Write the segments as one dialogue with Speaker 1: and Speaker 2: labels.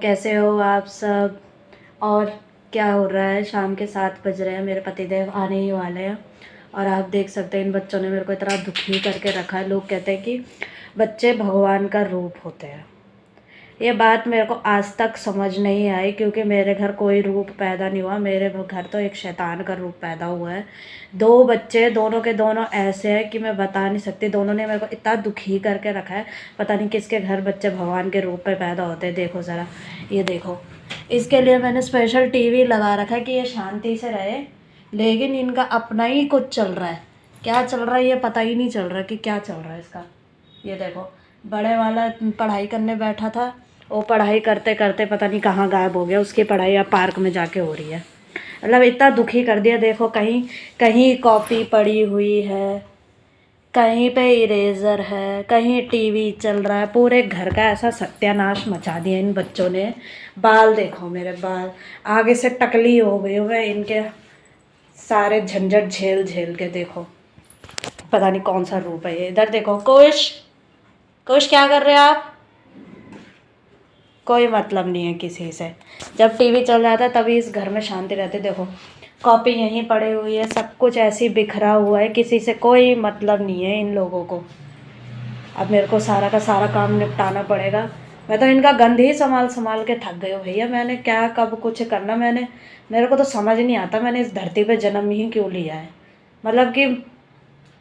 Speaker 1: कैसे हो आप सब। और क्या हो रहा है, शाम के 7 बज रहे हैं, मेरे पतिदेव आने ही वाले हैं। और आप देख सकते हैं इन बच्चों ने मेरे को इतना दुखी करके रखा है। लोग कहते हैं कि बच्चे भगवान का रूप होते हैं। ये बात मेरे को आज तक समझ नहीं आई, क्योंकि मेरे घर कोई रूप पैदा नहीं हुआ। मेरे घर तो एक शैतान का रूप पैदा हुआ है। 2 बच्चे, दोनों के दोनों ऐसे हैं कि मैं बता नहीं सकती। दोनों ने मेरे को इतना दुखी करके रखा है। पता नहीं किसके घर बच्चे भगवान के रूप में पैदा होते हैं। देखो ज़रा, ये देखो। इसके लिए मैंने स्पेशल टीवी लगा रखा है कि ये शांति से रहे, लेकिन इनका अपना ही कुछ चल रहा है। क्या चल रहा है ये पता ही नहीं चल रहा कि क्या चल रहा है इसका। ये देखो, बड़े वाला पढ़ाई करने बैठा था, वो पढ़ाई करते करते पता नहीं कहाँ गायब हो गया। उसकी पढ़ाई अब पार्क में जाके हो रही है। मतलब इतना दुखी कर दिया। देखो, कहीं कहीं कॉपी पड़ी हुई है, कहीं पे इरेज़र है, कहीं टीवी चल रहा है। पूरे घर का ऐसा सत्यानाश मचा दिया इन बच्चों ने। बाल देखो, मेरे बाल आगे से टकली हो गई हुए इनके, सारे झंझट झेल झेल के। देखो, पता नहीं कौन सा रूप है ये। इधर देखो, कुश कुश क्या कर रहे हो आप? कोई मतलब नहीं है किसी से। जब टीवी चल रहा था तभी इस घर में शांति रहती। देखो, कॉपी यहीं पड़ी हुई है, सब कुछ ऐसे ही बिखरा हुआ है, किसी से कोई मतलब नहीं है इन लोगों को। अब मेरे को सारा का सारा काम निपटाना पड़ेगा। मैं तो इनका गंध ही संभाल संभाल के थक गई हूँ भैया। मैंने क्या कब कुछ करना, मेरे को तो समझ नहीं आता मैंने इस धरती पे जन्म ही क्यों लिया है। मतलब कि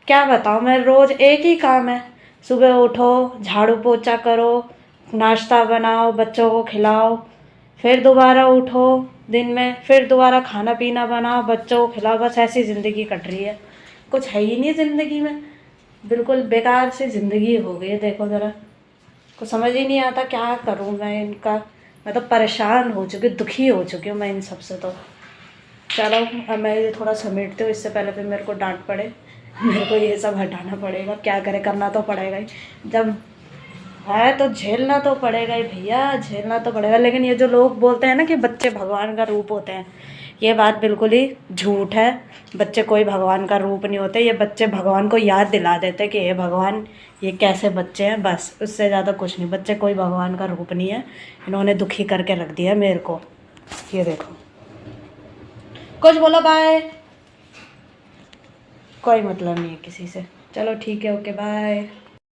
Speaker 1: क्या बताऊँ मैं, रोज़ एक ही काम है। सुबह उठो, झाड़ू पोछा करो, नाश्ता बनाओ, बच्चों को खिलाओ, फिर दोबारा उठो दिन में, फिर दोबारा खाना पीना बनाओ, बच्चों को खिलाओ। बस ऐसी ज़िंदगी कट रही है। कुछ है ही नहीं ज़िंदगी में। बिल्कुल बेकार सी ज़िंदगी हो गई है। देखो ज़रा, कुछ समझ ही नहीं आता क्या करूँ मैं इनका। मैं तो परेशान हो चुकी, दुखी हो चुकी हूँ मैं इन सब से। तो चलो, अब मैं ये थोड़ा समेटती हूँ, इससे पहले फिर मेरे को डांट पड़े। मेरे को ये सब हटाना पड़ेगा। क्या करे, करना तो पड़ेगा ही। जब है तो झेलना तो पड़ेगा ही भैया, झेलना तो पड़ेगा। लेकिन ये जो लोग बोलते हैं ना कि बच्चे भगवान का रूप होते हैं, ये बात बिल्कुल ही झूठ है। बच्चे कोई भगवान का रूप नहीं होते। ये बच्चे भगवान को याद दिला देते कि हे भगवान, ये कैसे बच्चे हैं, बस उससे ज़्यादा कुछ नहीं। बच्चे कोई भगवान का रूप नहीं है। इन्होंने दुखी करके रख दिया मेरे को। ये देखो, कुछ बोलो, बाय। कोई मतलब नहीं है किसी से। चलो ठीक है, ओके बाय।